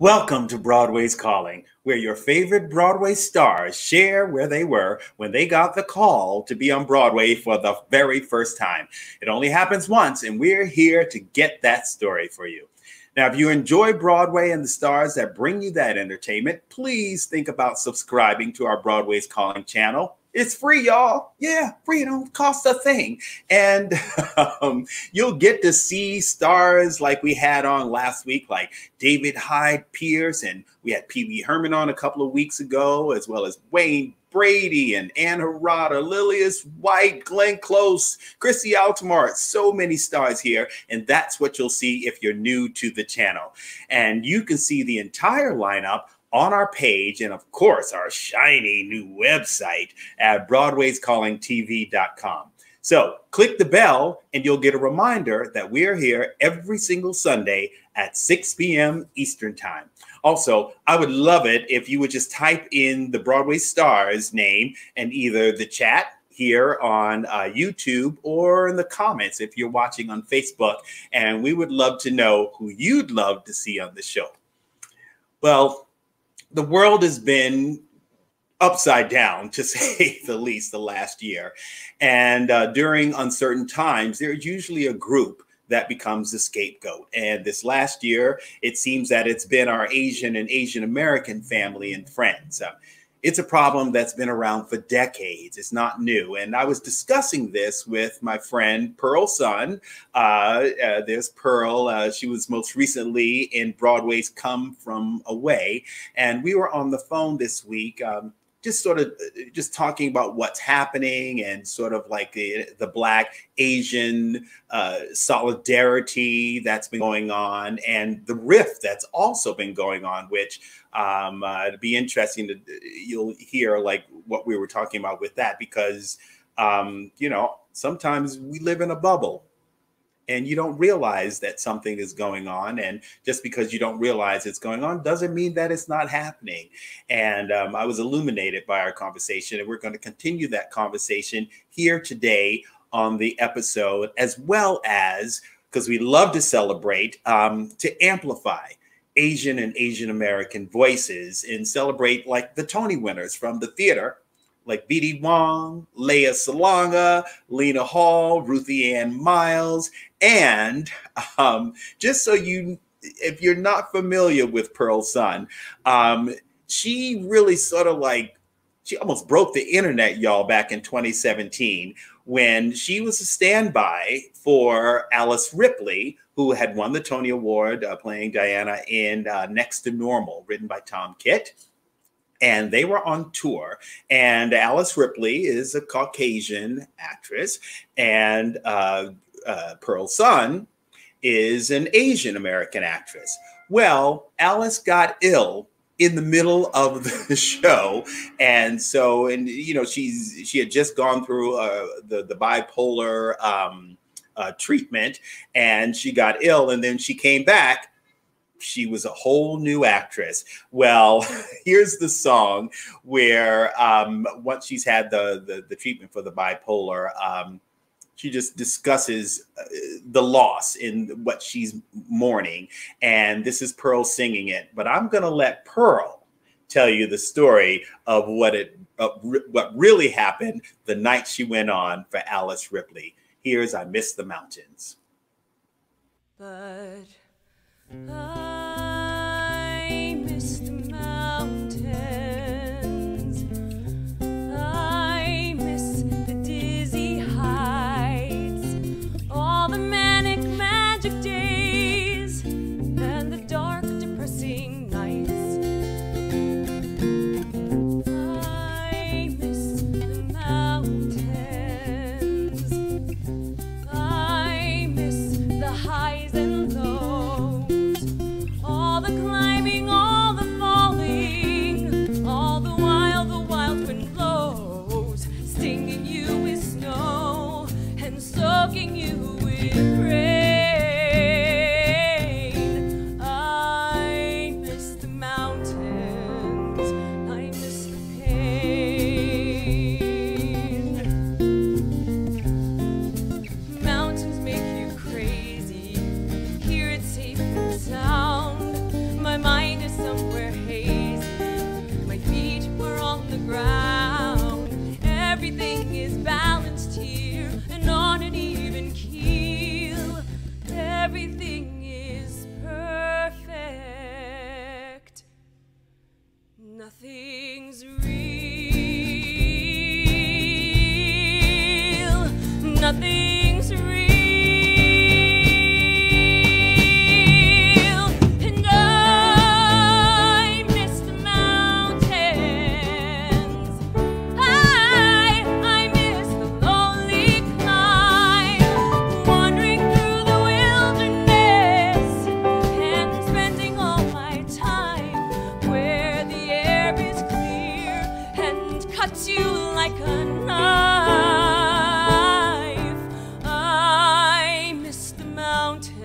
Welcome to Broadway's Calling, where your favorite Broadway stars share where they were when they got the call to be on Broadway for the very first time. It only happens once, and we're here to get that story for you. Now, if you enjoy Broadway and the stars that bring you that entertainment, please think about subscribing to our Broadway's Calling channel. It's free, y'all. Yeah, free. It don't cost a thing. And you'll get to see stars like we had on last week, like David Hyde Pierce, and we had Pee Wee Herman on a couple of weeks ago, as well as Wayne Brady and Ann Harada, Lilius White, Glenn Close, Chrissy Altamar. So many stars here, and that's what you'll see if you're new to the channel. And you can see the entire lineup on our page, and of course, our shiny new website at Broadway'sCallingTV.com. So click the bell and you'll get a reminder that we're here every single Sunday at 6 p.m. Eastern Time. Also, I would love it if you would just type in the Broadway Stars name in either the chat here on YouTube or in the comments if you're watching on Facebook, and we would love to know who you'd love to see on the show. Well, the world has been upside down, to say the least, the last year. And during uncertain times, there's usually a group that becomes the scapegoat. And this last year, it seems that it's been our Asian and Asian American family and friends. It's a problem that's been around for decades. It's not new. And I was discussing this with my friend Pearl Sun. There's Pearl. She was most recently in Broadway's Come From Away. And we were on the phone this week, just talking about what's happening and sort of like the Black Asian solidarity that's been going on, and the rift that's also been going on, which it'd be interesting you'll hear like what we were talking about with that, because sometimes we live in a bubble and you don't realize that something is going on. And just because you don't realize it's going on doesn't mean that it's not happening. And I was illuminated by our conversation, and we're going to continue that conversation here today on the episode, as well as, because we love to celebrate, to amplify Asian and Asian American voices and celebrate like the Tony winners from the theater, like B.D. Wong, Lea Salonga, Lena Hall, Ruthie Ann Miles. And just so if you're not familiar with Pearl Sun, she really she almost broke the internet, y'all, back in 2017 when she was a standby for Alice Ripley, who had won the Tony Award playing Diana in Next to Normal, written by Tom Kitt. And they were on tour, and Alice Ripley is a Caucasian actress, and Pearl Sun is an Asian American actress. Well, Alice got ill in the middle of the show, and so, she had just gone through the bipolar treatment, and she got ill, and then she came back. She was a whole new actress. Well, here's the song where once she's had the treatment for the bipolar, she just discusses the loss in what she's mourning. And this is Pearl singing it. But I'm going to let Pearl tell you the story of what really happened the night she went on for Alice Ripley. Here's I Miss the Mountains. But I miss the mountains. I miss the dizzy heights, all the manic magic days, and the dark, depressing nights. I miss the mountains. I miss the highs and lows, Nothing's real. Nothing's real. And I miss the mountains. I miss the lonely climb, wandering through the wilderness and spending all my time where the air is clear and cuts you like a knife. I miss the mountains.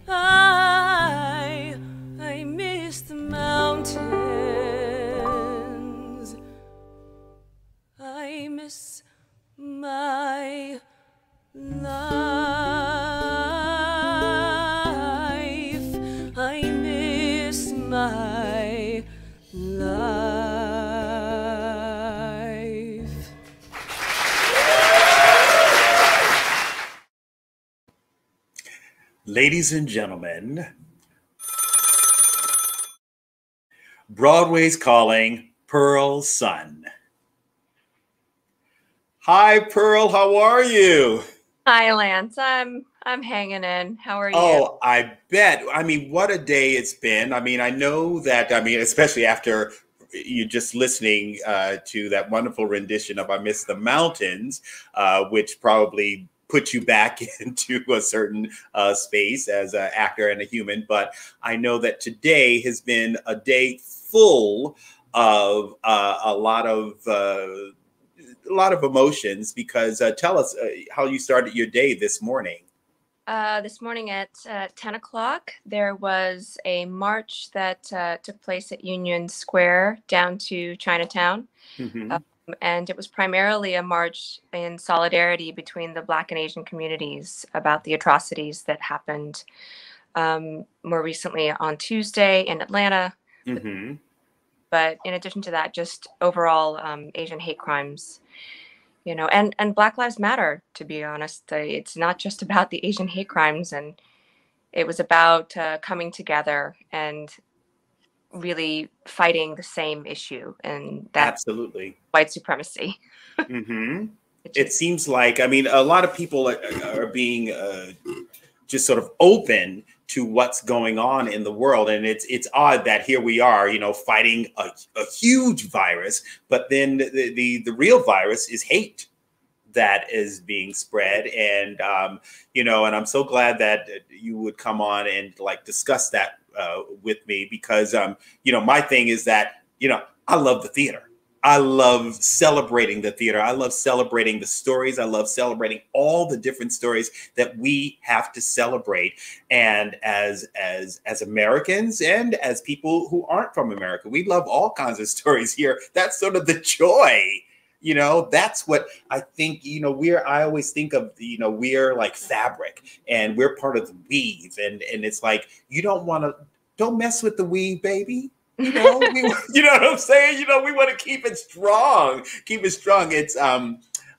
I miss the mountains. I miss my life. I miss my life. Ladies and gentlemen, Broadway's calling Pearl's son. Hi, Pearl. How are you? Hi, Lance. I'm hanging in. How are you? Oh, I bet. I mean, what a day it's been. I mean, I know that, especially after you just listening to that wonderful rendition of I Miss the Mountains, which probably put you back into a certain space as an actor and a human. But I know that today has been a day full of a lot of emotions, because tell us how you started your day this morning. This morning at 10 o'clock, there was a march that took place at Union Square down to Chinatown. Mm-hmm. And it was primarily a march in solidarity between the Black and Asian communities about the atrocities that happened more recently on Tuesday in Atlanta. Mm-hmm. But in addition to that, just overall Asian hate crimes. You know, and Black Lives Matter, to be honest. It's not just about the Asian hate crimes, and it was about coming together and really fighting the same issue, and that's Absolutely white supremacy. Mm-hmm. It seems like, a lot of people are being just sort of open to what's going on in the world. And it's odd that here we are, fighting a huge virus, but then the real virus is hate that is being spread. And, and I'm so glad that you would come on and discuss that with me, because, my thing is that, I love the theater. I love celebrating the theater. I love celebrating the stories. I love celebrating all the different stories that we have to celebrate. And as Americans and as people who aren't from America, we love all kinds of stories here. That's sort of the joy. That's what I think, I always think of, we're like fabric and we're part of the weave. And it's like, don't mess with the weave, baby. You know what I'm saying? We want to keep it strong. It's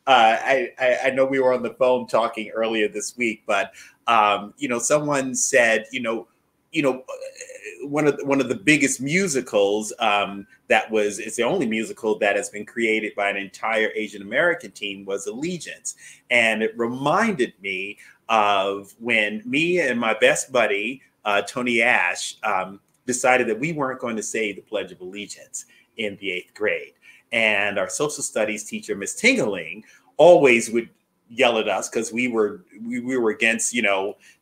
I know we were on the phone talking earlier this week, but someone said, one of the biggest musicals it's the only musical that has been created by an entire Asian American team was Allegiance. And it reminded me of when me and my best buddy, Tony Ash, decided that we weren't going to say the Pledge of Allegiance in the 8th grade. And our social studies teacher, Miss Tingling, always would yell at us because we were against,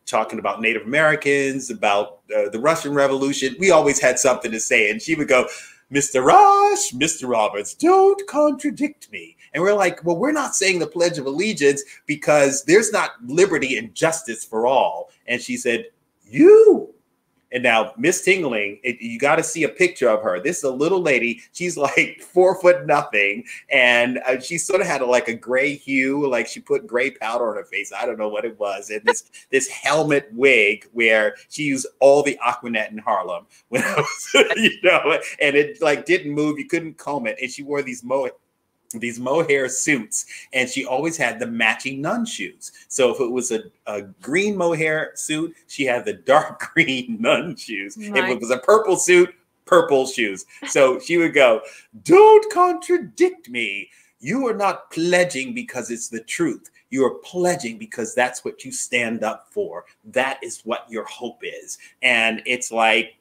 talking about Native Americans, about the Russian Revolution. We always had something to say. And she would go, Mr. Rosh, Mr. Roberts, don't contradict me. And we're like, well, we're not saying the Pledge of Allegiance because there's not liberty and justice for all. And she said, you. And now Miss Tingling, you got to see a picture of her. This is a little lady. She's like 4 foot nothing. And she sort of had a gray hue, like she put gray powder on her face. I don't know what it was. And this helmet wig where she used all the Aquanet in Harlem when I was, and it didn't move. You couldn't comb it. And she wore these mohair suits, and she always had the matching nun shoes. So if it was a green mohair suit, she had the dark green nun shoes. If it was a purple suit, purple shoes. So she would go, "Don't contradict me. You are not pledging because it's the truth. You are pledging because that's what you stand up for. That is what your hope is." And it's like,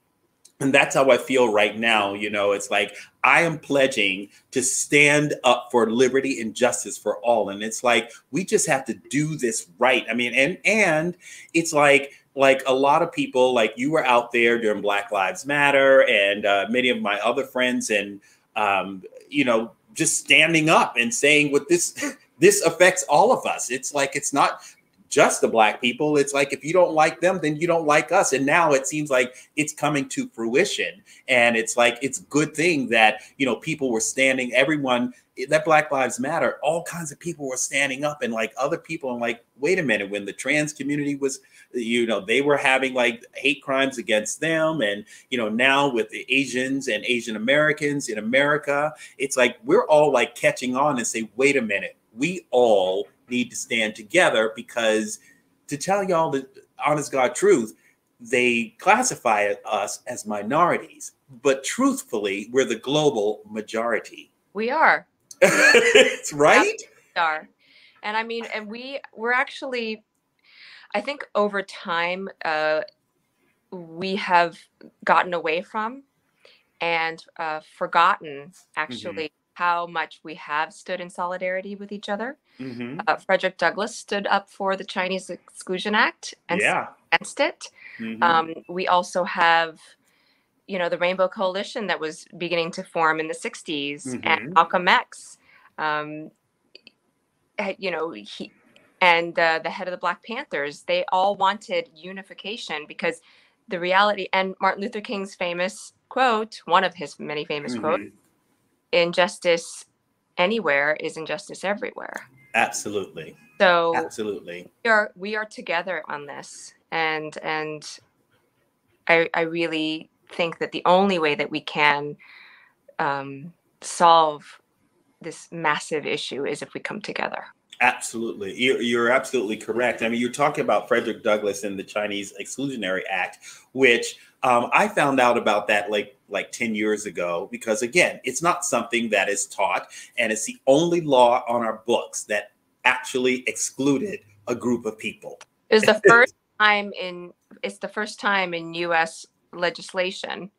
and that's how I feel right now. You know, it's like I am pledging to stand up for liberty and justice for all. And it's like we just have to do this right. I mean, and it's like a lot of people, like you were out there during Black Lives Matter, and many of my other friends, and you know, just standing up and saying what this affects all of us. It's like it's not just the Black people. It's like if you don't like them, then you don't like us. And now it seems like it's coming to fruition. And it's like it's a good thing that, you know, people were standing, everyone that Black Lives Matter, all kinds of people were standing up, and like other people, and like, wait a minute, when the trans community was, you know, they were having like hate crimes against them. And, you know, now with the Asians and Asian Americans in America, it's like we're all like catching on and say, wait a minute, we all need to stand together, because to tell y'all the honest God truth, they classify us as minorities, but truthfully, we're the global majority. We are. It's right. We are. And I mean, and we're actually, I think over time, we have gotten away from and forgotten actually how much we have stood in solidarity with each other. Frederick Douglass stood up for the Chinese Exclusion Act and against it. We also have, you know, the Rainbow Coalition that was beginning to form in the 60s, and Malcolm X, you know, he and the head of the Black Panthers, they all wanted unification, because the reality, and Martin Luther King's famous quote, one of his many famous quotes, "Injustice anywhere is injustice everywhere." Absolutely. So absolutely, we are together on this, and I really think that the only way that we can solve this massive issue is if we come together. Absolutely. You're absolutely correct. I mean, you're talking about Frederick Douglass and the Chinese Exclusionary Act, which I found out about that like 10 years ago, because again, it's not something that is taught, and it's the only law on our books that actually excluded a group of people. It's the first time in U.S. legislation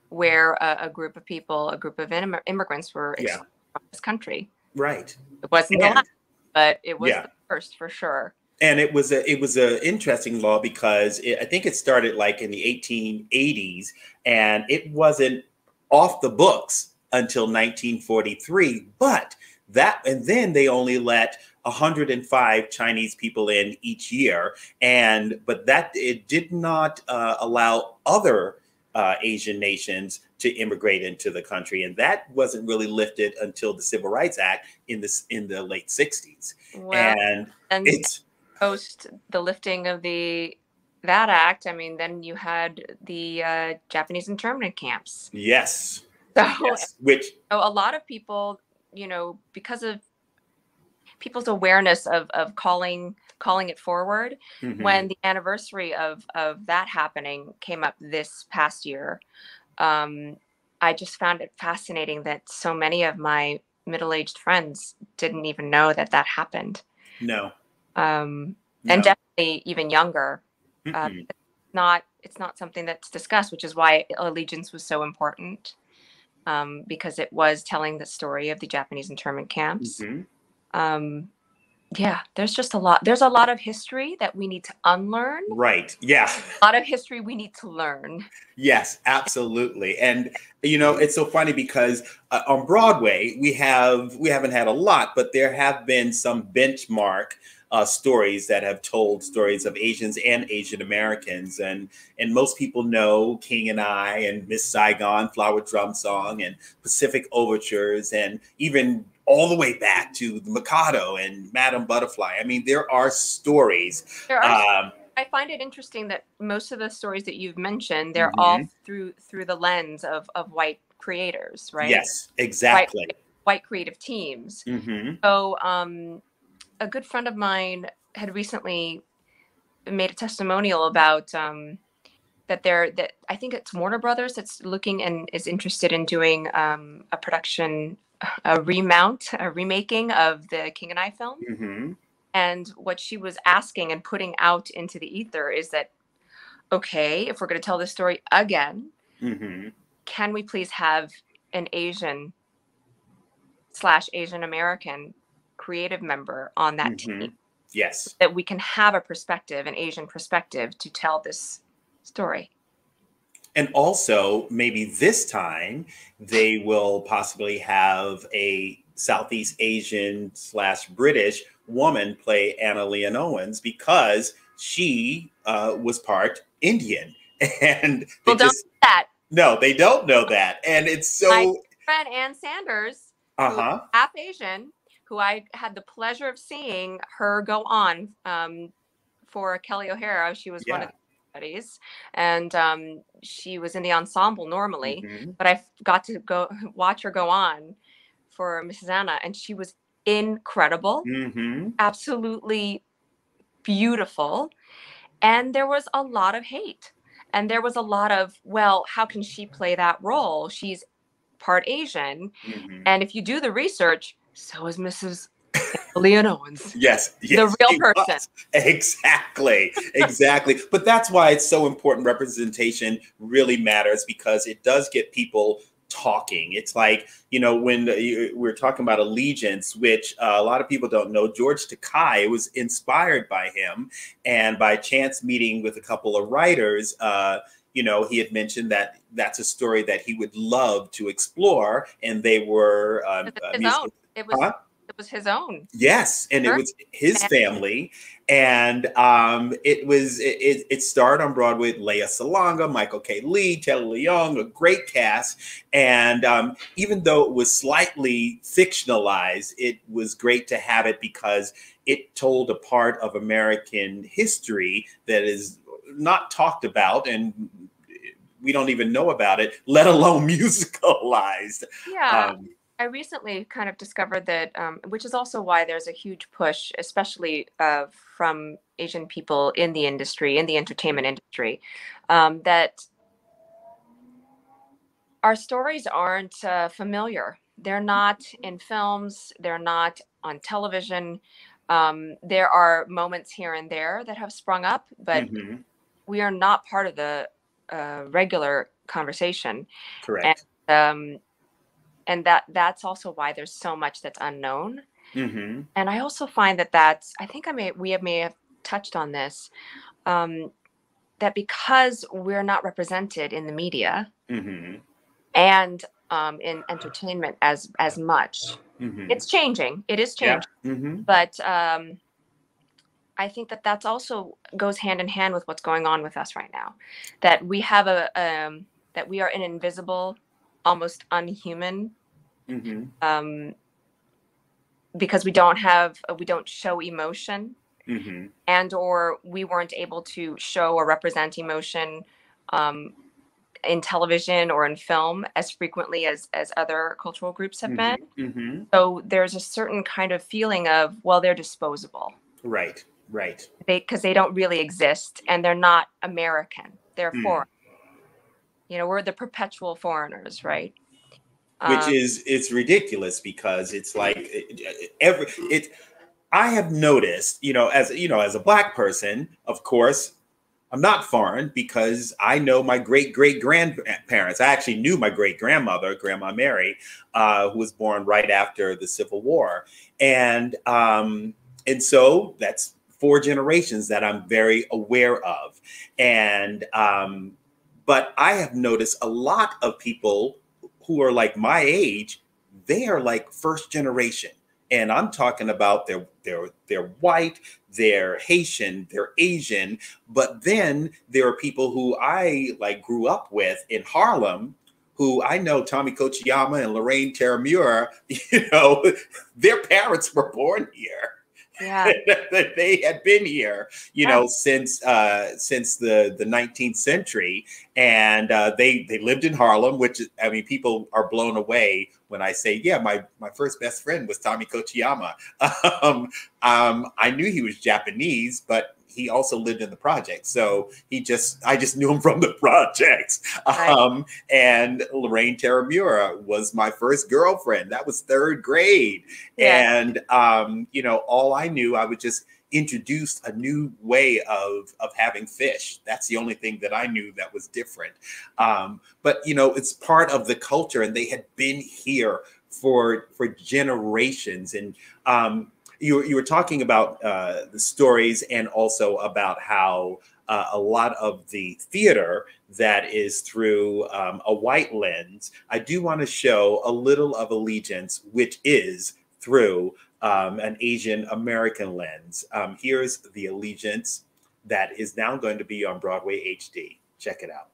where a group of people, a group of immigrants were excluded from this country. Right. It wasn't the last, but it was the first for sure. And it was a interesting law, because I think it started like in the 1880s, and it wasn't off the books until 1943. But then they only let 105 Chinese people in each year, but that it did not allow other Asian nations to immigrate into the country, and that wasn't really lifted until the Civil Rights Act in the late 60s. Well, and it's post the lifting of that act. I mean, then you had the Japanese internment camps. Yes. So, which a lot of people, you know, because of people's awareness of calling it forward, when the anniversary of that happening came up this past year, I just found it fascinating that so many of my middle-aged friends didn't even know that happened. No. And definitely even younger. It's not something that's discussed, which is why Allegiance was so important, because it was telling the story of the Japanese internment camps. There's just a lot. There's a lot of history that we need to unlearn. Right. Yeah. A lot of history we need to learn. Yes, absolutely. And, you know, it's so funny because on Broadway, we haven't had a lot, but there have been some benchmark stories that have told stories of Asians and Asian Americans. And most people know King and I, and Miss Saigon, Flower Drum Song, and Pacific Overtures, and even all the way back to the Mikado and Madame Butterfly. I mean, there are stories. I find it interesting that most of the stories that you've mentioned, they're all through the lens of white creators, right? Yes, exactly. White creative teams. So a good friend of mine had recently made a testimonial about that I think it's Warner Brothers that's looking and is interested in doing a production, a remaking of the King and I film. Mm-hmm. And what she was asking and putting out into the ether is that, okay, if we're going to tell this story again, Mm-hmm. can we please have an Asian/Asian American creative member on that Mm-hmm. team, Yes. that we can have a perspective, an Asian perspective, to tell this story. And also, maybe this time they will possibly have a Southeast Asian / British woman play Anna Leon Owens, because she was part Indian. And they Well, don't just, do that. no, they don't know that. And it's My so, friend Ann Sanders, who is uh-huh. half Asian, who I had the pleasure of seeing her go on for Kelly O'Hara. She was one of Yeah. the buddies, and she was in the ensemble normally, Mm-hmm. but I got to go watch her go on for Mrs. Anna, and she was incredible, Mm-hmm. absolutely beautiful. And there was a lot of hate, and there was a lot of, well, how can she play that role? She's part Asian. Mm-hmm. And if you do the research, so is Mrs. Leon Owens. Yes, The real she person. was. Exactly, exactly. But that's why it's so important. Representation really matters, because it does get people talking. It's like, when we're talking about Allegiance, which a lot of people don't know, George Takei was inspired by him. And by chance meeting with a couple of writers, he had mentioned that that's a story that he would love to explore. And they were His musical. own. It was his own. Yes, and it was his family, and it starred on Broadway. Lea Salonga, Michael K. Lee, Taylor Leung, a great cast. And even though it was slightly fictionalized, it was great to have it, because it told a part of American history that is not talked about, and we don't even know about it, let alone musicalized. Yeah. I recently kind of discovered that, which is also why there's a huge push, especially from Asian people in the industry, in the entertainment industry, that our stories aren't familiar. They're not in films. They're not on television. There are moments here and there that have sprung up, but Mm-hmm. we are not part of the regular conversation. Correct. And that's also why there's so much that's unknown. Mm-hmm. And I also find I think we may have touched on this, that because we're not represented in the media Mm-hmm. and in entertainment as much, Mm-hmm. it's changing. It is Yeah. changing. Mm-hmm. But I think that's also goes hand in hand with what's going on with us right now, that we have that we are an invisible, almost unhuman, Mm-hmm. because we don't show emotion, Mm-hmm. and or we weren't able to show or represent emotion in television or in film as frequently as other cultural groups have been. Mm-hmm. So there's a certain kind of feeling of, well, they're disposable. Right. Because they don't really exist, and they're not American. They're foreign. We're the perpetual foreigners, right? Which it's ridiculous, because it's like I have noticed, as a Black person, of course, I'm not foreign, because I know my great grandparents. I actually knew my great grandmother, Grandma Mary, who was born right after the Civil War, and so that's 4 generations that I'm very aware of, and but I have noticed a lot of people who are like my age, they are like first generation. And I'm talking about they're white, they're Haitian, they're Asian, but then there are people who I grew up with in Harlem, who I know, Tommy Kochiyama and Lorraine Terramura, their parents were born here. Yeah. They had been here, since the 19th century, and they lived in Harlem, which, I mean, people are blown away when I say, yeah, my first best friend was Tommy Kochiyama. I knew he was Japanese, but he also lived in the projects. So I just knew him from the projects. Right. And Lorraine Taramura was my first girlfriend. That was third grade. Yeah. And, you know, all I knew, I would just introduce a new way of having fish. That's the only thing that I knew that was different. But, you know, it's part of the culture, and they had been here for generations. And you were talking about the stories, and also about how a lot of the theater that is through a white lens. I do want to show a little of Allegiance, which is through an Asian American lens. Here's the Allegiance that is now going to be on Broadway HD. Check it out.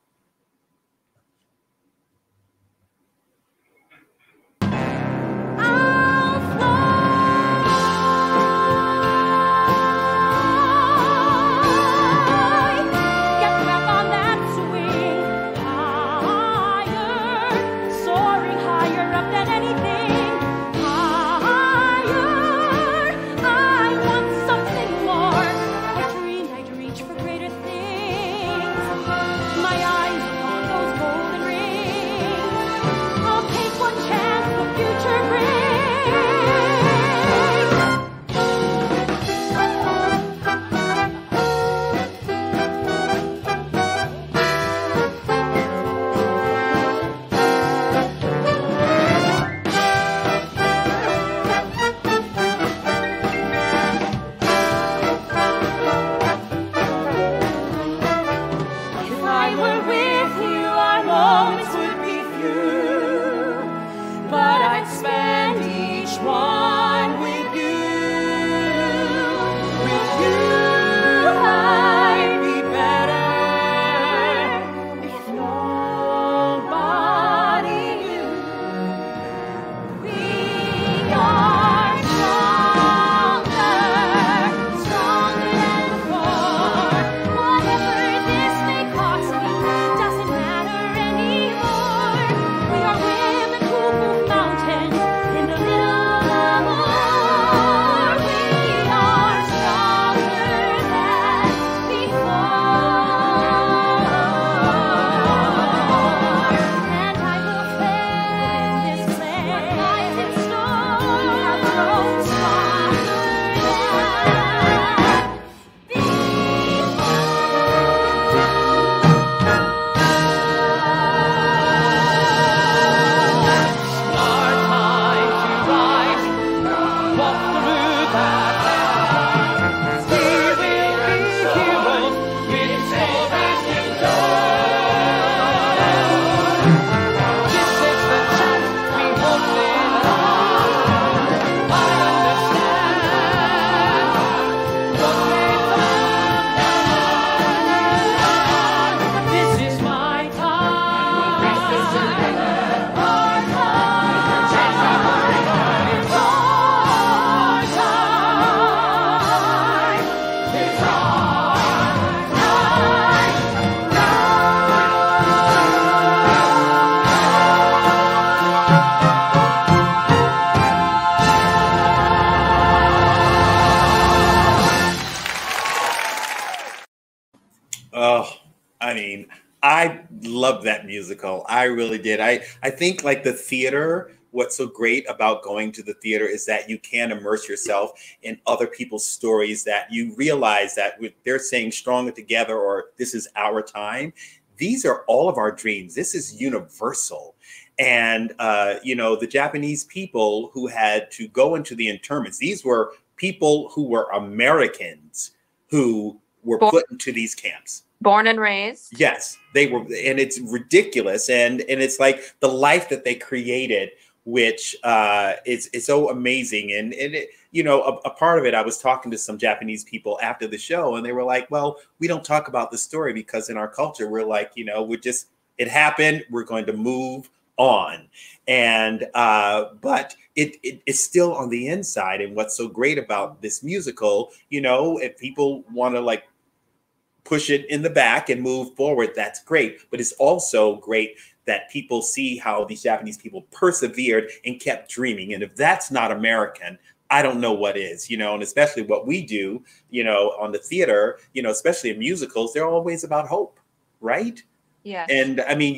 Oh, I mean, I love that musical. I really did. I think like the theater, what's so great about going to the theater is that you can immerse yourself in other people's stories, that you realize that they're saying stronger together, or this is our time. These are all of our dreams. This is universal. And, you know, the Japanese people who had to go into the internments, these were people who were Americans who were put into these camps. Born and raised. Yes, they were. And it's ridiculous. And it's like the life that they created, which is so amazing. And it, you know, a part of it, I was talking to some Japanese people after the show, and they were like, well, we don't talk about the story because in our culture, we're like, you know, it happened. We're going to move on. And but it's still on the inside. And what's so great about this musical, you know, if people want to like push it in the back and move forward, that's great. But it's also great that people see how these Japanese people persevered and kept dreaming. And if that's not American, I don't know what is, you know, and especially what we do, you know, on the theater, you know, especially in musicals, they're always about hope, right? Yes. And I mean,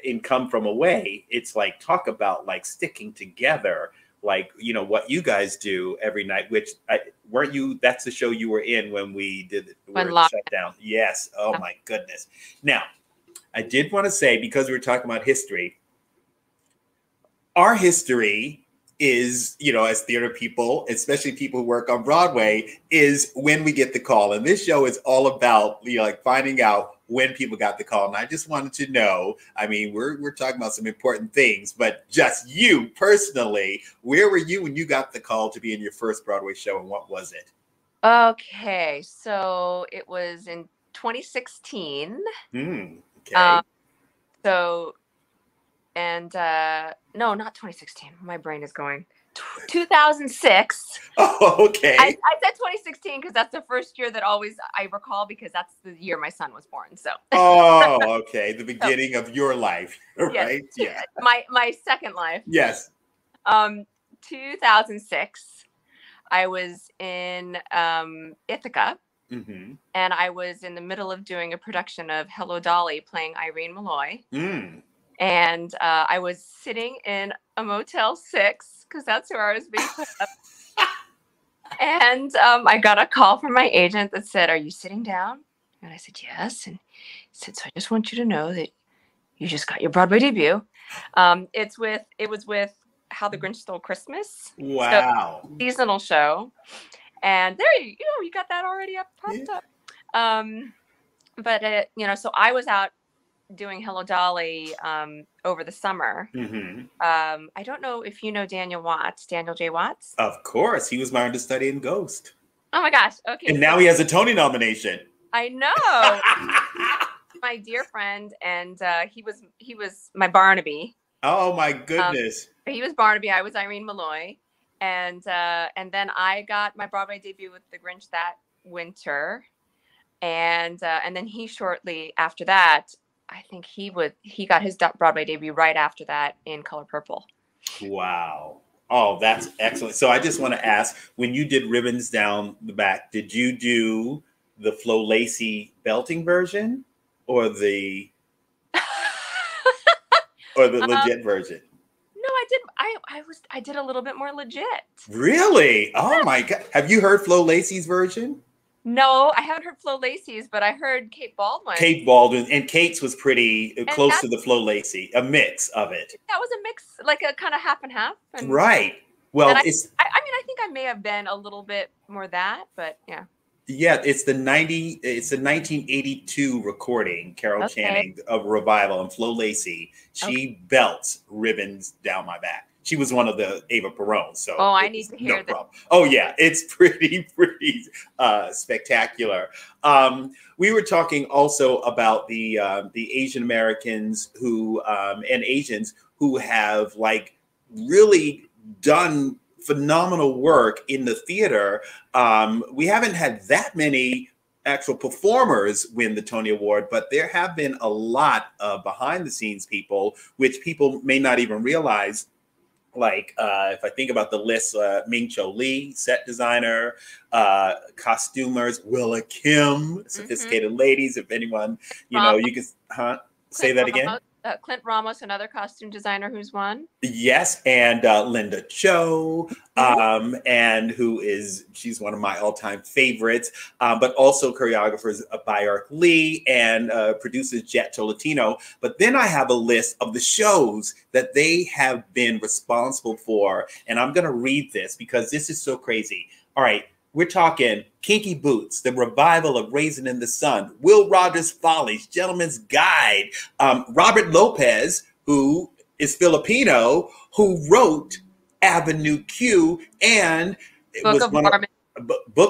in Come From Away, it's like, talk about like sticking together, like, you know, what you guys do every night, which weren't you, that's the show you were in when we did it, When shut down. Yes. Oh my goodness. Now, I did want to say, because we were talking about history, our history is, you know, as theater people, especially people who work on Broadway, is when we get the call. And this show is all about, you know, like finding out when people got the call. And I just wanted to know, I mean, we're talking about some important things, but just you personally, where were you when you got the call to be in your first Broadway show, and what was it? Okay, so it was in 2016. Okay. No, not 2016. My brain is going. 2006. Oh, okay. I said 2016 because that's the first year that always I recall, because that's the year my son was born. So. Oh, okay. The beginning of your life, right? Yes. Yeah. My second life. Yes. 2006. I was in Ithaca, Mm-hmm. and I was in the middle of doing a production of Hello, Dolly, playing Irene Malloy. Mm. And I was sitting in a Motel 6, because that's where I was being put up. And I got a call from my agent that said, "Are you sitting down?" And I said, "Yes." And he said, "So I just want you to know that you just got your Broadway debut." It was with How the Grinch Stole Christmas. Wow. So, seasonal show. And there you got that already popped up. But you know, so I was out doing Hello, Dolly over the summer. Mm-hmm. I don't know if you know Daniel J. Watts. Of course, he was my understudy in Ghost. Oh my gosh! Okay, and now he has a Tony nomination. I know. My dear friend, and he was my Barnaby. Oh my goodness! He was Barnaby. I was Irene Malloy, and then I got my Broadway debut with The Grinch that winter, and then he shortly after that. I think he got his Broadway debut right after that in Color Purple. Wow. Oh, that's excellent. So I just want to ask, when you did Ribbons Down the Back, did you do the Flo Lacey belting version or the legit version? No, I did. I did a little bit more legit. Really? Oh my God. Have you heard Flo Lacey's version? No, I haven't heard Flo Lacey's, but I heard Kate Baldwin. And Kate's was pretty close to the Flo Lacey, a mix of it. That was a mix, like a kind of half and half. And, right. Well, I think I may have been a little bit more that, but yeah. Yeah, it's the 1982 recording, Carol Channing of Revival, and Flo Lacey. She belts Ribbons Down My Back. She was one of the Ava Perón. So I need to hear that. Problem. Oh yeah, it's pretty spectacular. We were talking also about the Asian Americans who and Asians who have like really done phenomenal work in the theater. We haven't had that many actual performers win the Tony Award, but there have been a lot of behind the scenes people, which people may not even realize. Like if I think about the list, Ming Cho Lee, set designer, costumers, Willa Kim, Sophisticated Ladies. If anyone, you know, you can say that again. Clint Ramos, another costume designer who's won. Yes, and Linda Cho, and she's one of my all-time favorites, but also choreographers Bayark Lee and producers Jet Tolentino. But then I have a list of the shows that they have been responsible for, and I'm going to read this because this is so crazy. All right. We're talking Kinky Boots, the revival of Raisin in the Sun, Will Rogers Follies, Gentleman's Guide, Robert Lopez, who is Filipino, who wrote Avenue Q and Book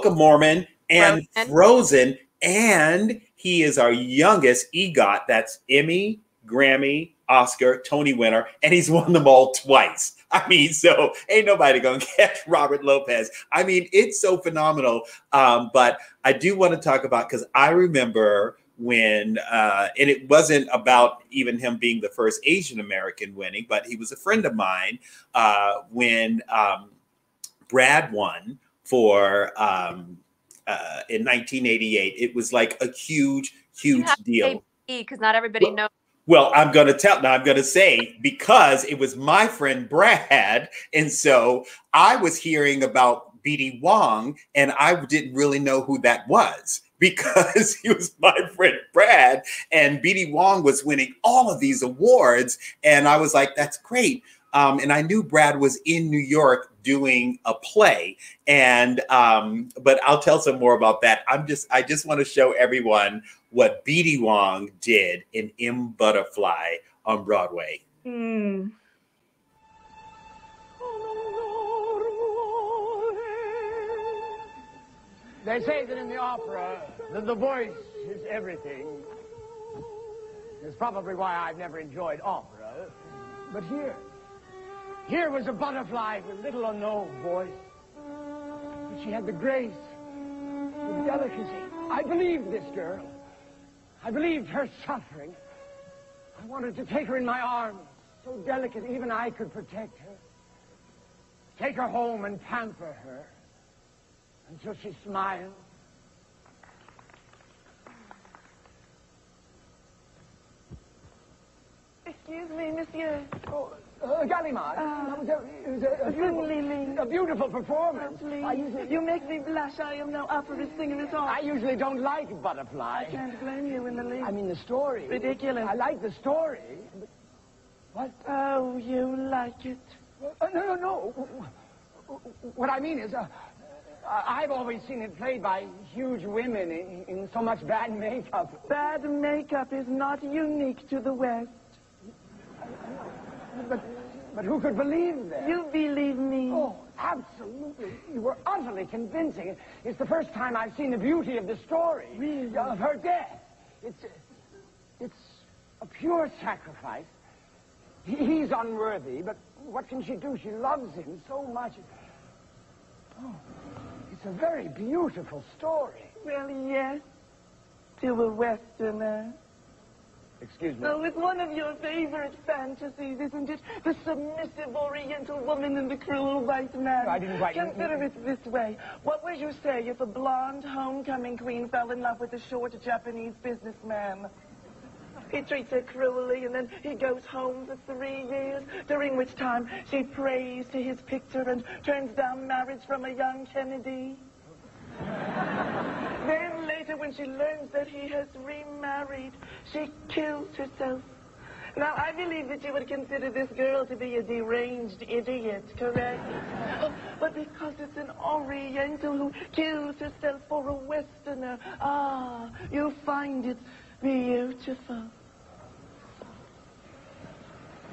of Mormon and Frozen, and he is our youngest EGOT. That's Emmy, Grammy, Oscar, Tony winner, and he's won them all twice. I mean, so ain't nobody gonna catch Robert Lopez. I mean, it's so phenomenal. But I do want to talk about, because I remember when, and it wasn't about even him being the first Asian American winning, but he was a friend of mine when Brad won for in 1988. It was like a huge deal. Because not everybody knows. Well, I'm going to say, because it was my friend Brad. And so I was hearing about BD Wong, and I didn't really know who that was, because he was my friend Brad, and BD Wong was winning all of these awards. And I was like, that's great. And I knew Brad was in New York doing a play, and but I'll tell some more about that. I just want to show everyone what BD Wong did in M Butterfly on Broadway. Hmm. They say that in the opera, that the voice is everything. That's probably why I've never enjoyed opera. But here was a butterfly with little or no voice. But she had the grace, the delicacy. I believed this girl. I believed her suffering. I wanted to take her in my arms, so delicate even I could protect her. Take her home and pamper her until she smiled. Excuse me, monsieur. Oh, Gallimard. It was a beautiful performance. You make me blush. I am no opera singer at all. I usually don't like Butterfly. I can't blame you in the least. I mean, the story. Ridiculous. I like the story. But what? Oh, you like it. No. What I mean is, I've always seen it played by huge women in so much bad makeup. Bad makeup is not unique to the West. But who could believe that? You believe me. Oh, absolutely. You were utterly convincing. It's the first time I've seen the beauty of the story. Really? Of her death. It's a pure sacrifice. He's unworthy, but what can she do? She loves him so much. Oh, it's a very beautiful story. Well, yes, to a Westerner. Excuse me. Oh, it's one of your favorite fantasies, isn't it? The submissive Oriental woman and the cruel white man. No, I didn't quite... Consider it this way. What would you say if a blonde homecoming queen fell in love with a short Japanese businessman? He treats her cruelly, and then he goes home for 3 years, during which time she prays to his picture and turns down marriage from a young Kennedy. Then later, when she learns that he has remarried, she kills herself. Now, I believe that you would consider this girl to be a deranged idiot, correct? Oh, but because it's an Oriental who kills herself for a Westerner, you find it beautiful.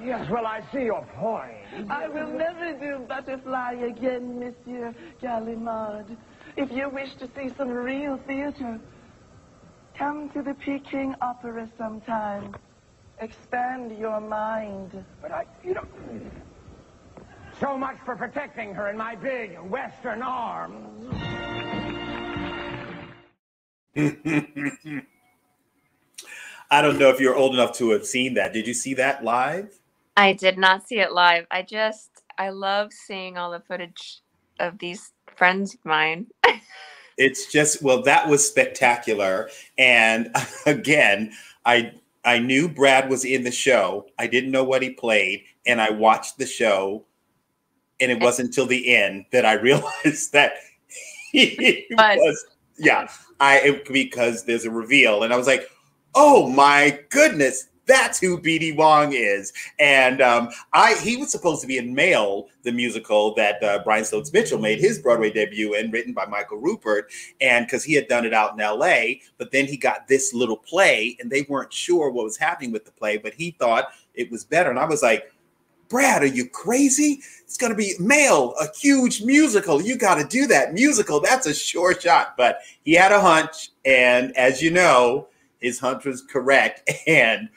Yes, well, I see your point. I will never do Butterfly again, Monsieur Gallimard. If you wish to see some real theater, come to the Peking Opera sometime. Expand your mind. But so much for protecting her in my big Western arms. I don't know if you're old enough to have seen that. Did you see that live? I did not see it live. I love seeing all the footage of these friends of mine. It's just, well, that was spectacular. And again, I knew Brad was in the show. I didn't know what he played. And I watched the show. And it wasn't until the end that I realized that he was, because there's a reveal. And I was like, oh my goodness, that's who BD Wong is. And he was supposed to be in Mail, the musical that Brian Stokes Mitchell made his Broadway debut in, written by Michael Rupert. And because he had done it out in LA, but then he got this little play and they weren't sure what was happening with the play, but he thought it was better. And I was like, Brad, are you crazy? It's going to be Mail, a huge musical. You got to do that musical. That's a sure shot. But he had a hunch. And as you know, his hunch was correct. And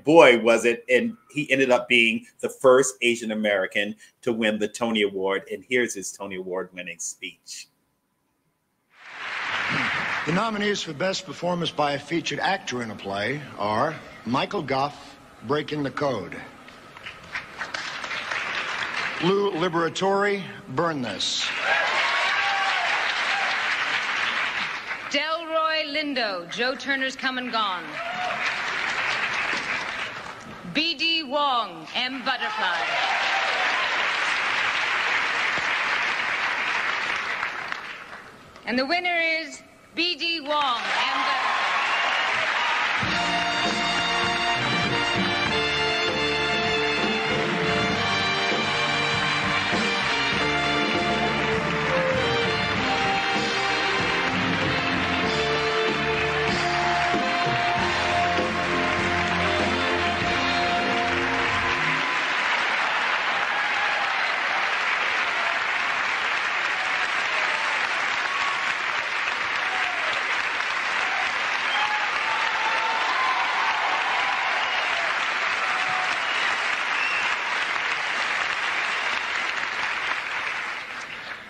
boy, was it. And he ended up being the first Asian American to win the Tony Award. And here's his Tony Award winning speech. The nominees for Best Performance by a Featured Actor in a Play are Michael Goff, Breaking the Code; Lou Liberatori, Burn This; Delroy Lindo, Joe Turner's Come and Gone; B.D. Wong, M. Butterfly; and the winner is B.D. Wong, M. Butterfly.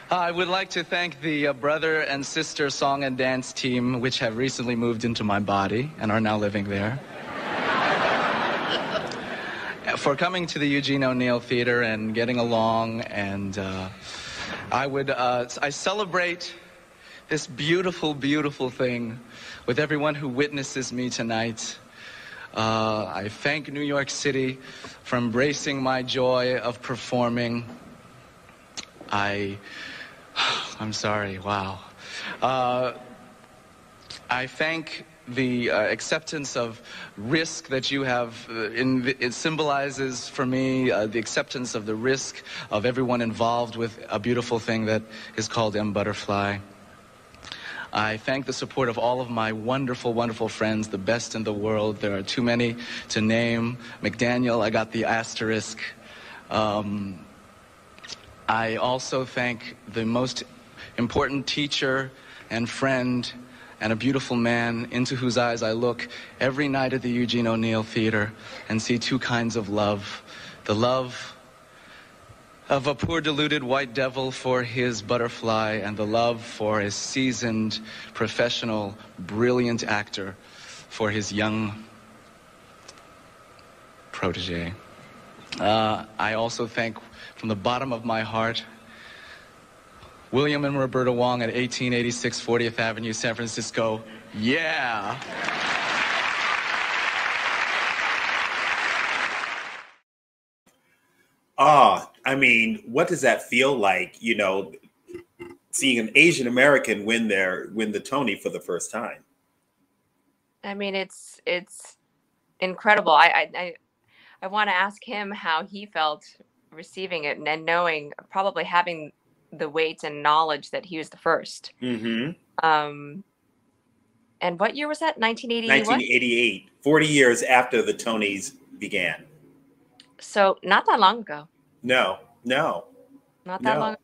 I would like to thank the brother and sister song and dance team, which have recently moved into my body and are now living there, for coming to the Eugene O'Neill Theater and getting along. And I celebrate this beautiful, beautiful thing with everyone who witnesses me tonight. I thank New York City for embracing my joy of performing. I'm sorry, wow. I thank the acceptance of risk that you have. It symbolizes for me the acceptance of the risk of everyone involved with a beautiful thing that is called M. Butterfly. I thank the support of all of my wonderful, wonderful friends, the best in the world. There are too many to name. McDaniel, I got the asterisk. I also thank the most important teacher and friend and a beautiful man into whose eyes I look every night at the Eugene O'Neill Theater and see two kinds of love. The love of a poor deluded white devil for his butterfly, and the love for a seasoned, professional, brilliant actor for his young protege. I also thank from the bottom of my heart William and Roberta Wong at 1886 40th Avenue, San Francisco. Yeah. I mean, what does that feel like, you know, seeing an Asian American win the Tony for the first time? I mean, it's incredible. I want to ask him how he felt receiving it and knowing, probably having the weight and knowledge that he was the first. Mm-hmm. And what year was that? 1988? 1988, 40 years after the Tonys began. So not that long ago. No. Not that long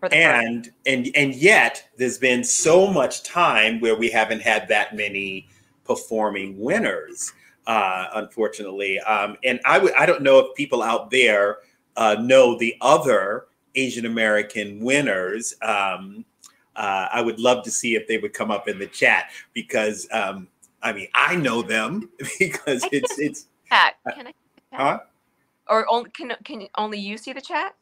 ago. And yet there's been so much time where we haven't had that many performing winners, unfortunately. And I don't know if people out there know the other Asian American winners. I would love to see if they would come up in the chat, because I mean, I know them because it's chat. Can I? Huh? Or can only you see the chat?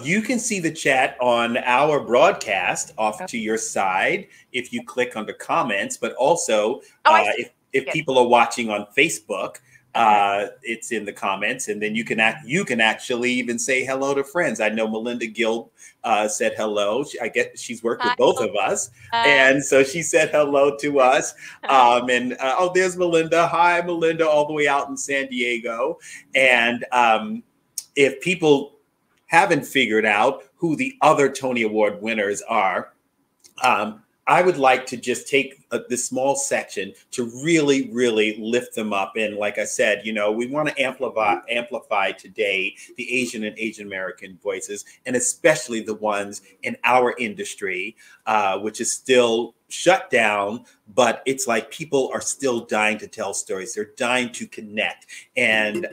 You can see the chat on our broadcast off to your side if you click under comments, but also if people are watching on Facebook, it's in the comments, and then you can actually even say hello to friends. I know Melinda Gill said hello. I guess she's worked with both of us, and so she said hello to us. There's Melinda. Hi, Melinda, all the way out in San Diego. And if people haven't figured out who the other Tony Award winners are, I would like to just take this small section to really, really lift them up. And like I said, you know, we want to amplify today the Asian and Asian American voices, and especially the ones in our industry, which is still shut down, but it's like people are still dying to tell stories. They're dying to connect, and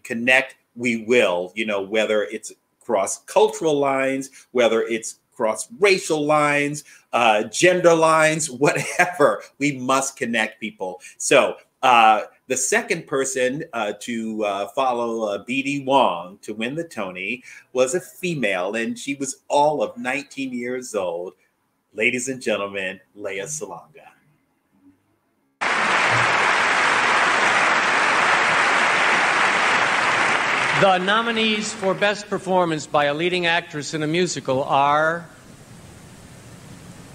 connect we will, you know, whether it's cross cultural lines, whether it's cross racial lines, gender lines, whatever. We must connect people. So the second person to follow B.D. Wong to win the Tony was a female, and she was all of 19 years old. Ladies and gentlemen, Lea Salonga. The nominees for Best Performance by a Leading Actress in a Musical are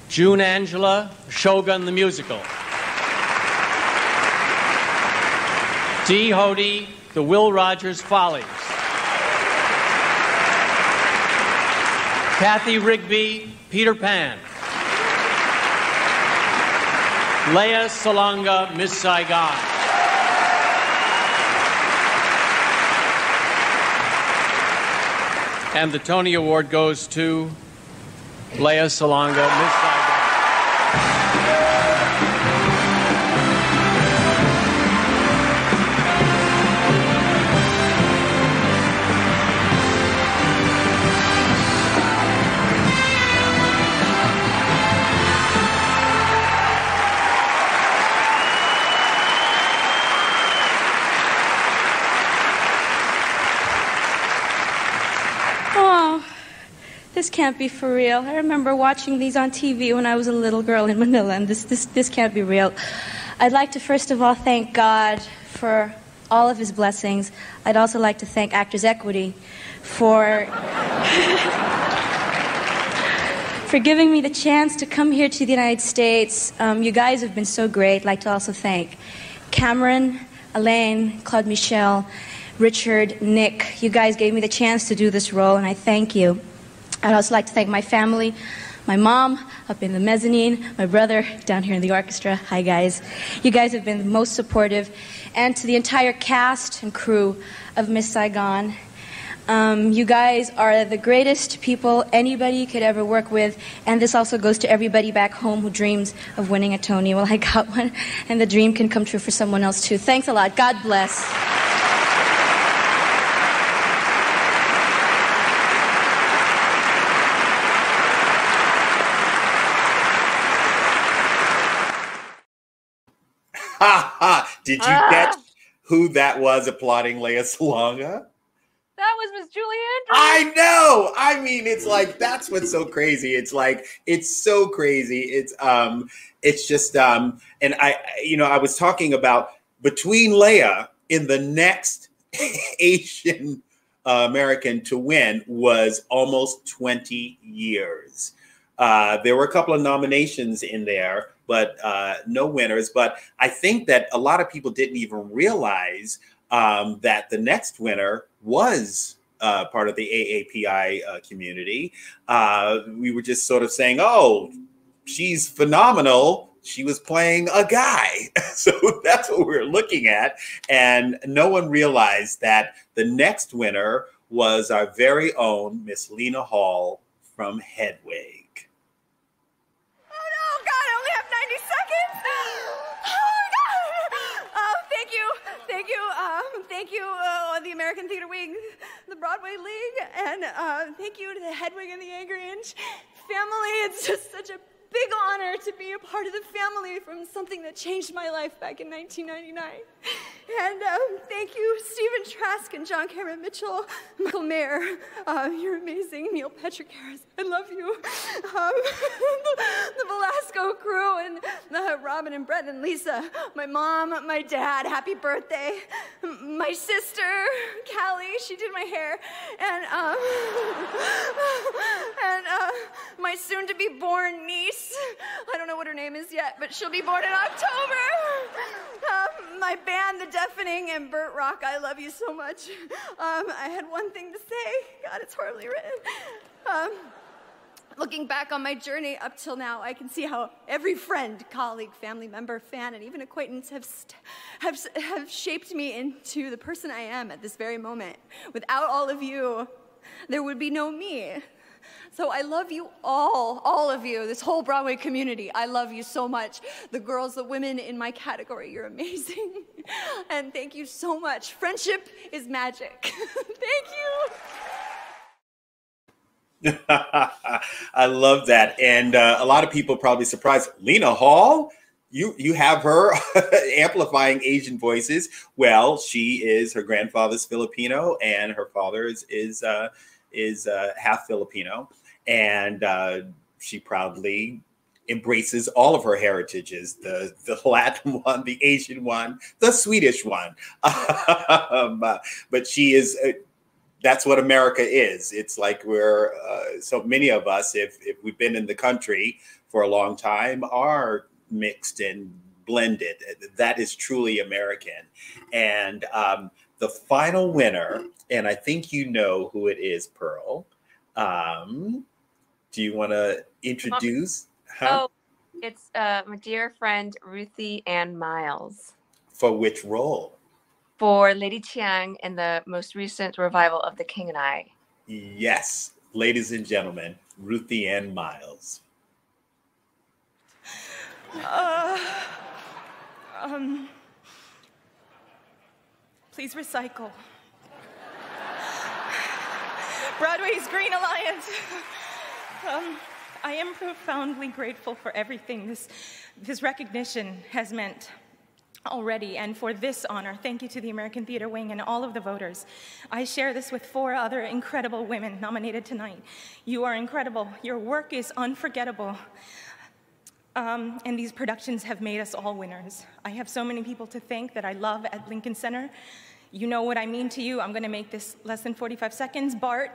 June Angela, Shogun the Musical; Dee Hoty, The Will Rogers Follies; Kathy Rigby, Peter Pan; Lea Salonga, Miss Saigon. And the Tony Award goes to Lea Salonga, Miss Saigon. This can't be for real. I remember watching these on TV when I was a little girl in Manila, and this can't be real. I'd like to first of all thank God for all of his blessings. I'd also like to thank Actors Equity for giving me the chance to come here to the United States. You guys have been so great. I'd like to also thank Cameron, Elaine, Claude Michel, Richard, Nick. You guys gave me the chance to do this role, and I thank you. I'd also like to thank my family, my mom up in the mezzanine, my brother down here in the orchestra. Hi, guys. You guys have been the most supportive. And to the entire cast and crew of Miss Saigon. You guys are the greatest people anybody could ever work with. And this also goes to everybody back home who dreams of winning a Tony. Well, I got one, and the dream can come true for someone else, too. Thanks a lot. God bless. Did you catch who that was applauding Lea Salonga? That was Miss Julie Andrews. I know. I mean, it's like, that's what's so crazy. It's like, it's so crazy. It's just, and I was talking about between Lea in the next Asian American to win was almost 20 years. There were a couple of nominations in there, but no winners. But I think that a lot of people didn't even realize that the next winner was part of the AAPI community. We were just sort of saying, oh, she's phenomenal. She was playing a guy. So that's what we're looking at. And no one realized that the next winner was our very own Miss Lena Hall from Hedwig. Thank you, the American Theater Wing, the Broadway League, and thank you to the Hedwig and the Angry Inch family. It's just such a big honor to be a part of the family from something that changed my life back in 1999. And thank you, Stephen Trask and John Cameron Mitchell, Michael Mayer. You're amazing. Neil Patrick Harris, I love you. The Velasco crew and Robin and Brett and Lisa. My mom, my dad, happy birthday. My sister, Callie, she did my hair. And my soon-to-be-born niece. I don't know what her name is yet, but she'll be born in October. My band, The Deafening, and Burt Rock, I love you so much. I had one thing to say. God, it's horribly written. Looking back on my journey up till now, I can see how every friend, colleague, family member, fan, and even acquaintance have shaped me into the person I am at this very moment. Without all of you, there would be no me. So I love you all of you, this whole Broadway community. I love you so much. The girls, the women in my category, you're amazing. And thank you so much. Friendship is magic. Thank you. I love that. And a lot of people probably surprised. Lena Hall, you have her amplifying Asian voices. Well, she is, her grandfather's Filipino and her father is half Filipino, and she proudly embraces all of her heritages, the Latin one, the Asian one, the Swedish one. But she is, that's what America is. It's like we're, so many of us, if we've been in the country for a long time, are mixed and blended. That is truly American. And the final winner, and I think you know who it is, Pearl. Do you want to introduce? Huh? Oh, it's my dear friend Ruthie Ann Miles. For which role? For Lady Chiang in the most recent revival of The King and I. Yes, ladies and gentlemen, Ruthie Ann Miles. Please recycle. Broadway's Green Alliance. I am profoundly grateful for everything this recognition has meant already, and for this honor. Thank you to the American Theater Wing and all of the voters. I share this with 4 other incredible women nominated tonight. You are incredible. Your work is unforgettable. And these productions have made us all winners. I have so many people to thank that I love at Lincoln Center. You know what I mean to you. I'm going to make this less than 45 seconds. Bart,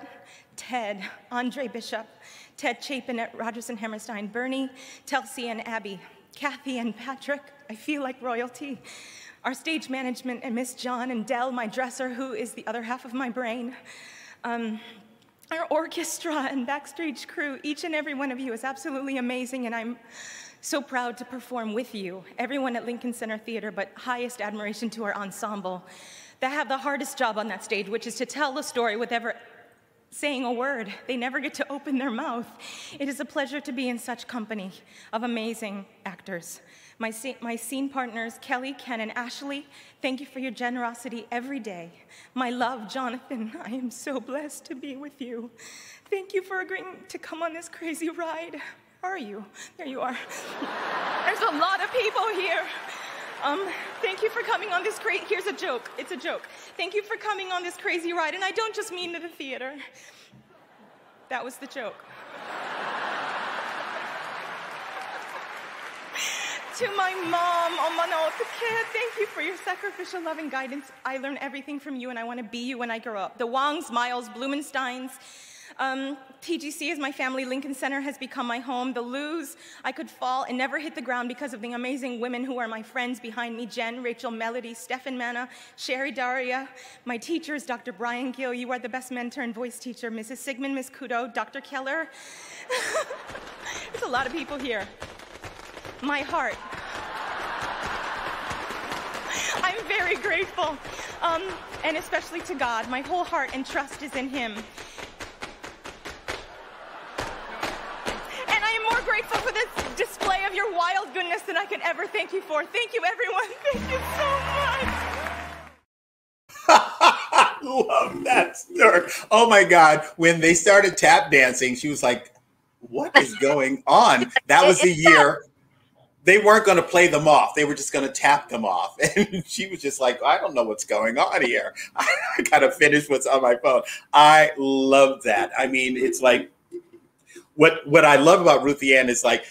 Ted, Andre Bishop, Ted Chapin at Rogers and Hammerstein, Bernie, Telsey and Abby, Kathy and Patrick. I feel like royalty. Our stage management and Miss John and Dell, my dresser, who is the other half of my brain. Our orchestra and backstage crew, each and every one of you is absolutely amazing, and I'm so proud to perform with you. Everyone at Lincoln Center Theater, but highest admiration to our ensemble. They have the hardest job on that stage, which is to tell the story with ever saying a word. They never get to open their mouth. It is a pleasure to be in such company of amazing actors. My scene partners, Kelly, Ken, and Ashley, thank you for your generosity every day. My love, Jonathan, I am so blessed to be with you. Thank you for agreeing to come on this crazy ride. Where are you? There you are. There's a lot of people here. Thank you for coming on this crazy, here's a joke, it's a joke. Thank you for coming on this crazy ride, and I don't just mean to the theater. That was the joke. To my mom, Omano, thank you for your sacrificial love and guidance. I learned everything from you, and I want to be you when I grow up. The Wangs, Miles, Blumensteins, TGC is my family. Lincoln Center has become my home. The Luz, I could fall and never hit the ground because of the amazing women who are my friends behind me. Jen, Rachel, Melody, Stefan Manna, Sherry Daria. My teachers, Dr. Brian Gill, you are the best mentor and voice teacher. Mrs. Sigmund, Miss Kudo, Dr. Keller. There's a lot of people here. My heart. I'm very grateful, and especially to God. My whole heart and trust is in Him. And I am more grateful for this display of your wild goodness than I can ever thank you for. Thank you, everyone. Thank you so much. Love that story. Oh my God. When they started tap dancing, she was like, what is going on? That was the year. They weren't going to play them off. They were just going to tap them off. And she was just like, I don't know what's going on here. I got to finish what's on my phone. I love that. I mean, it's like, what I love about Ruthie Ann is like,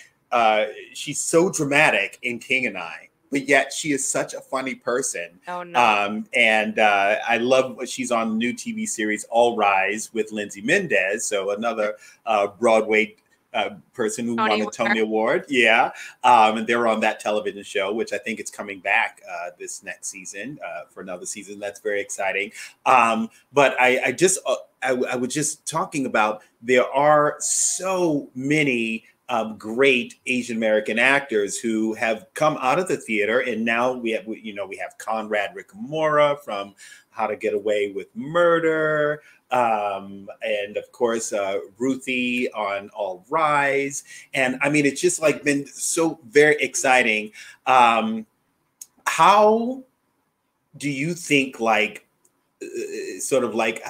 she's so dramatic in King and I, but yet she is such a funny person. Oh, no. And I love what she's on the new TV series, All Rise with Lindsay Mendez. So another Broadway person who won a Tony Award. Yeah. And they're on that television show, which I think it's coming back this next season for another season. That's very exciting. But I was just talking about, there are so many great Asian American actors who have come out of the theater, and now we have Conrad Ricamora from How to Get Away with Murder, and of course Ruthie on All Rise, and I mean it's just like been so very exciting. How do you think, like, it's sort of like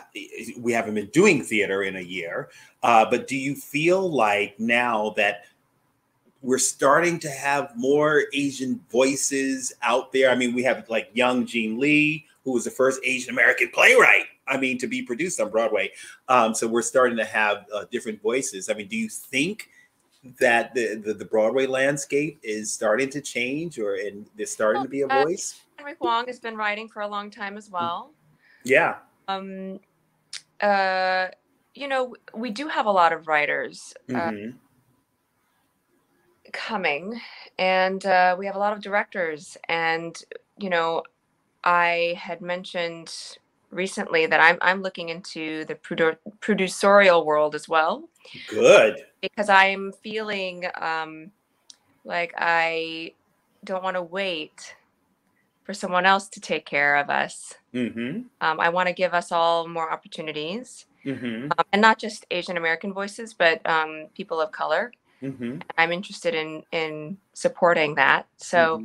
we haven't been doing theater in a year, but do you feel like now that we're starting to have more Asian voices out there? I mean, we have like young Gene Lee, who was the first Asian American playwright, I mean, to be produced on Broadway. So we're starting to have different voices. I mean, do you think that the Broadway landscape is starting to change, or there's starting to be a voice? Henrik Wong has been writing for a long time as well. Yeah. You know, we do have a lot of writers coming, and we have a lot of directors. And you know, I had mentioned recently that I'm looking into the producerial world as well. Good. Because I'm feeling like I don't want to wait for someone else to take care of us. I want to give us all more opportunities, and not just Asian American voices, but people of color. I'm interested in supporting that. So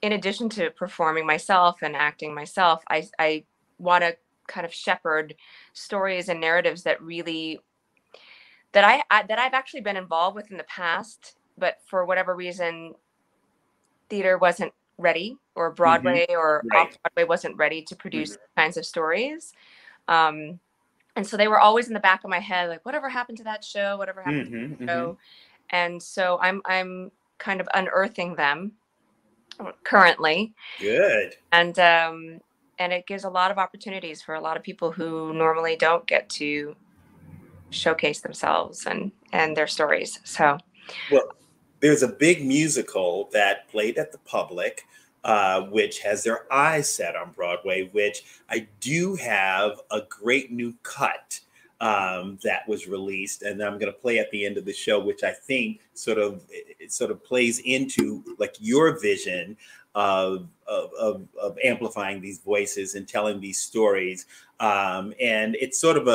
in addition to performing myself and acting myself, I want to kind of shepherd stories and narratives that really that I've actually been involved with in the past, but for whatever reason, theater wasn't ready, or Broadway or off Broadway wasn't ready to produce kinds of stories. And so they were always in the back of my head, like, whatever happened to that show? Whatever happened to that show? And so I'm kind of unearthing them currently. Good. And it gives a lot of opportunities for a lot of people who normally don't get to showcase themselves and their stories. So, well, there's a big musical that played at the Public, which has their eyes set on Broadway, which I do have a great new cut that was released, and I'm going to play at the end of the show, which I think sort of plays into like your vision of amplifying these voices and telling these stories. And it's sort of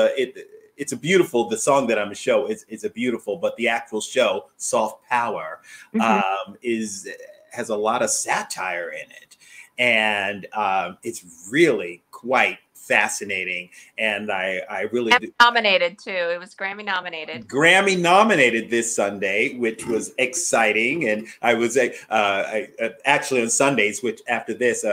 it's a beautiful, the song that I'm going to show is a beautiful, but the actual show, Soft Power, has a lot of satire in it. And it's really quite fascinating. And I really nominated too. It was Grammy nominated. Grammy nominated this Sunday, which was exciting. And I was actually on Sundays, which after this,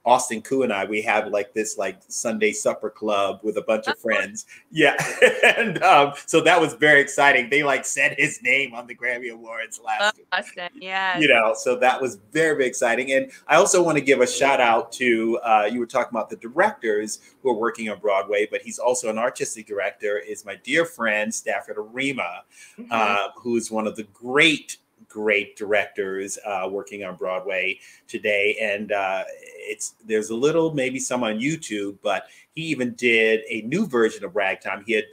Austin Koo and I, we have like this like Sunday supper club with a bunch of friends. Yeah. And so that was very exciting. They like said his name on the Grammy Awards last year. Austin, yeah. You know, so that was very, very exciting. And I also want to give a shout out to, you were talking about the directors who are working on Broadway, but he's also an artistic director, is my dear friend, Stafford Arima, who is one of the great directors working on Broadway today. And there's a little, maybe some on YouTube, but he even did a new version of Ragtime. He had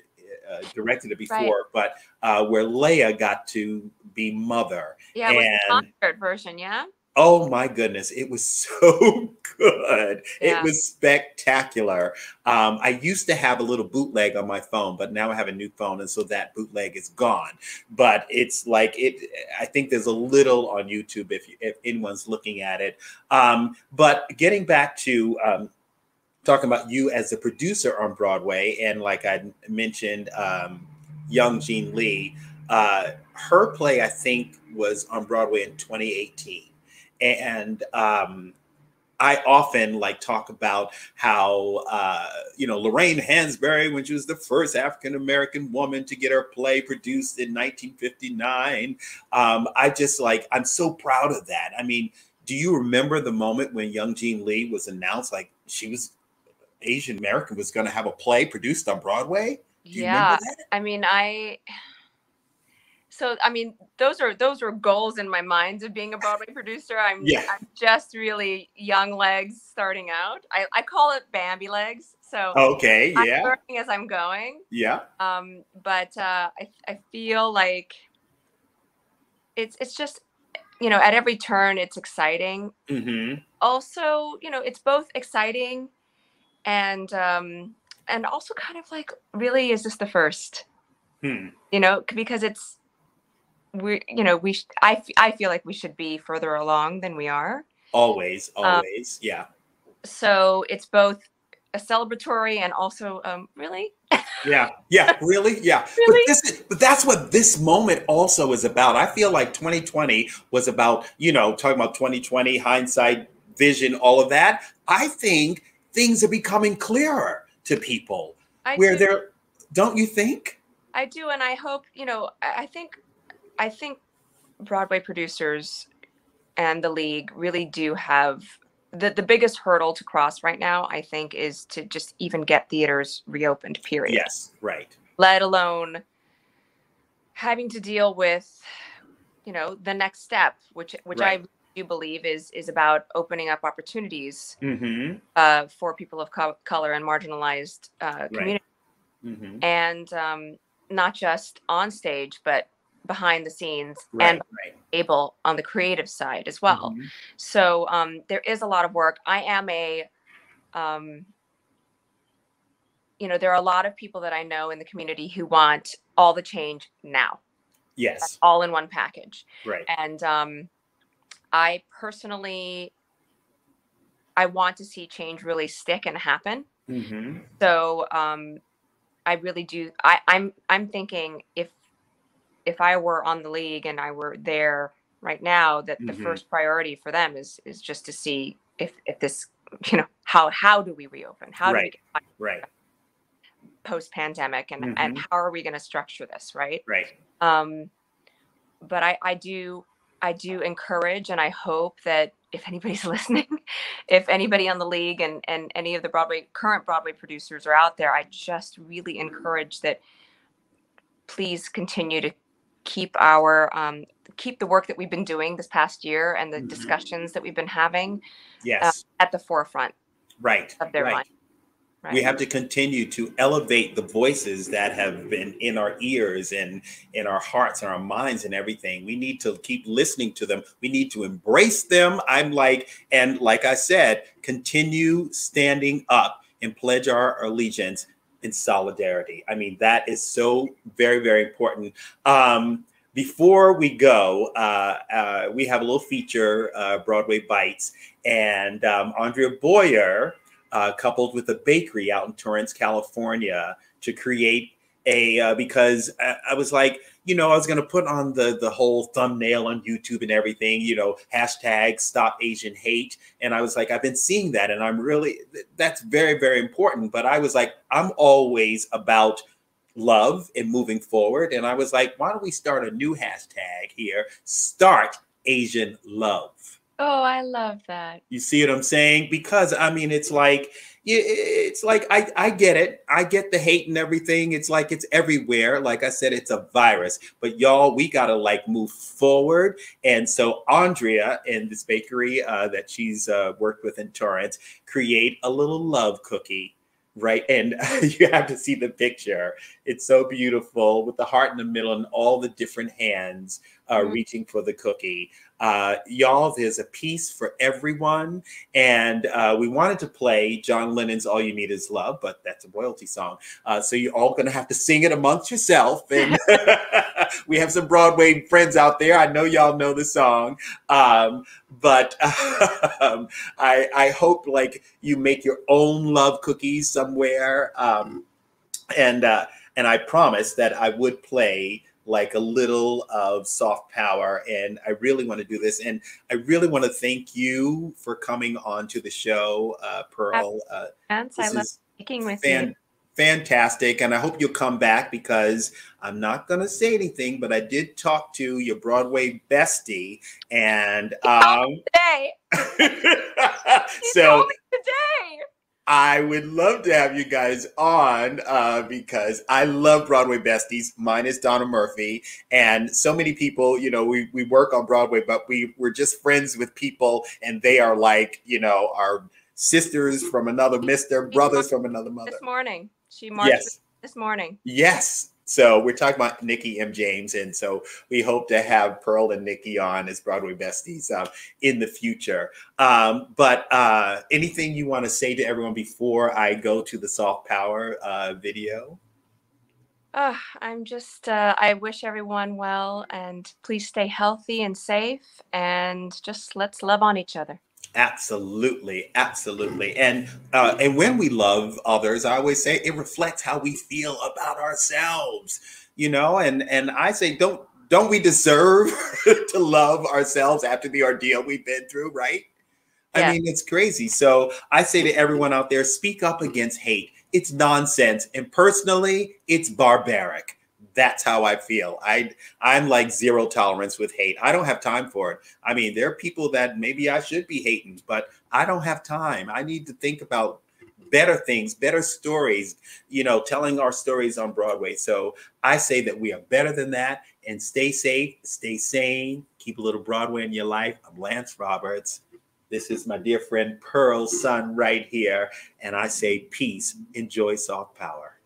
directed it before, but where Leia got to be Mother. Yeah, it was the concert version, yeah? Oh my goodness, it was so good. Yeah. It was spectacular. I used to have a little bootleg on my phone, but now I have a new phone, and so that bootleg is gone. But it's like I think there's a little on YouTube if anyone's looking at it. But getting back to talking about you as a producer on Broadway, and like I mentioned, young Gene Lee, her play I think was on Broadway in 2018. And I often like talk about how, Lorraine Hansberry, when she was the first African-American woman to get her play produced in 1959, I'm so proud of that. I mean, do you remember the moment when young Gene Lee was announced, like she was Asian American, was going to have a play produced on Broadway? Do you remember that? I mean, those are goals in my mind of being a Broadway producer. I'm just really young legs starting out. I call it Bambi legs. So okay, I'm learning as I'm going. Yeah. But I feel like it's just, at every turn it's exciting. Also, it's both exciting and also kind of like, really, is this the first? Because it's. I feel like we should be further along than we are. Always, yeah. So it's both a celebratory and also really. Yeah, really, yeah. Really? But that's what this moment also is about. I feel like 2020 was about, talking about 2020, hindsight, vision, all of that. I think things are becoming clearer to people. Don't you think? I do, and I hope, I think Broadway producers and the league really do have the biggest hurdle to cross right now, I think, is to just even get theaters reopened, period. Yes, right. Let alone having to deal with, the next step, which Right. I do believe is about opening up opportunities for people of color and marginalized communities. Mm-hmm. And not just on stage, but behind the scenes and able on the creative side as well. Mm-hmm. So there is a lot of work. I am there are a lot of people that I know in the community who want all the change now. Yes. All in one package. Right. And I personally, I want to see change really stick and happen. Mm-hmm. So I really do. I'm thinking if I were on the league and I were there right now, that the first priority for them is just to see if this, how do we reopen? How do we get post pandemic, and how are we going to structure this? Right. But I do encourage, and I hope that if anybody's listening, if anybody on the league and any of the current Broadway producers are out there, I just really encourage that please continue to keep keep the work that we've been doing this past year and the discussions that we've been having at the forefront of their mind. Right. We have to continue to elevate the voices that have been in our ears and in our hearts and our minds and everything. We need to keep listening to them. We need to embrace them. And like I said, continue standing up and pledge our allegiance in solidarity. I mean, that is so very, very important. Before we go, we have a little feature, Broadway Bites, and Andrea Boyer coupled with a bakery out in Torrance, California, to create because I was like, I was going to put on the whole thumbnail on YouTube and everything, hashtag Stop Asian Hate. And I was like, I've been seeing that, and that's very, very important. But I was like, I'm always about love and moving forward. And I was like, why don't we start a new hashtag here? Start Asian Love. Oh, I love that. You see what I'm saying? Because it's like I get it. I get the hate and everything. It's like it's everywhere. Like I said, it's a virus. But y'all, we gotta move forward. And so Andrea and this bakery that she's worked with in Torrance create a little love cookie. Right. And you have to see the picture. It's so beautiful with the heart in the middle and all the different hands reaching for the cookie. Y'all, there's a piece for everyone. And we wanted to play John Lennon's All You Need Is Love, but that's a royalty song. So you're all going to have to sing it amongst yourself. And we have some Broadway friends out there. I know y'all know the song. But I hope you make your own love cookies somewhere. And I promised that I would play a little of Soft Power, and I really want to do this. And I really want to thank you for coming on to the show, Pearl. I love speaking with you. Fantastic. And I hope you'll come back, because I'm not going to say anything, but I did talk to your Broadway bestie, and today. So today. I would love to have you guys on because I love Broadway besties. Mine is Donna Murphy, and so many people, we work on Broadway, but we're just friends with people, and they are our sisters from another mister, brothers from another mother. This morning. She marched this morning. Yes. So we're talking about Nikki M. James. And so we hope to have Pearl and Nikki on as Broadway besties in the future. But anything you want to say to everyone before I go to the Soft Power video? I'm just, I wish everyone well, and please stay healthy and safe, and just let's love on each other. Absolutely, absolutely. And when we love others, I always say it reflects how we feel about ourselves, you know, and I say don't we deserve to love ourselves after the ordeal we've been through, right? I Yeah. mean, it's crazy. So I say to everyone out there, speak up against hate. It's nonsense. And personally, it's barbaric. That's how I feel. I'm like zero tolerance with hate. I don't have time for it. I mean, there are people that maybe I should be hating, but I don't have time. I need to think about better things, better stories, you know, telling our stories on Broadway. So I say that we are better than that, and stay safe, stay sane, keep a little Broadway in your life. I'm Lance Roberts. This is my dear friend Pearl's son right here. And I say peace. Enjoy soft power.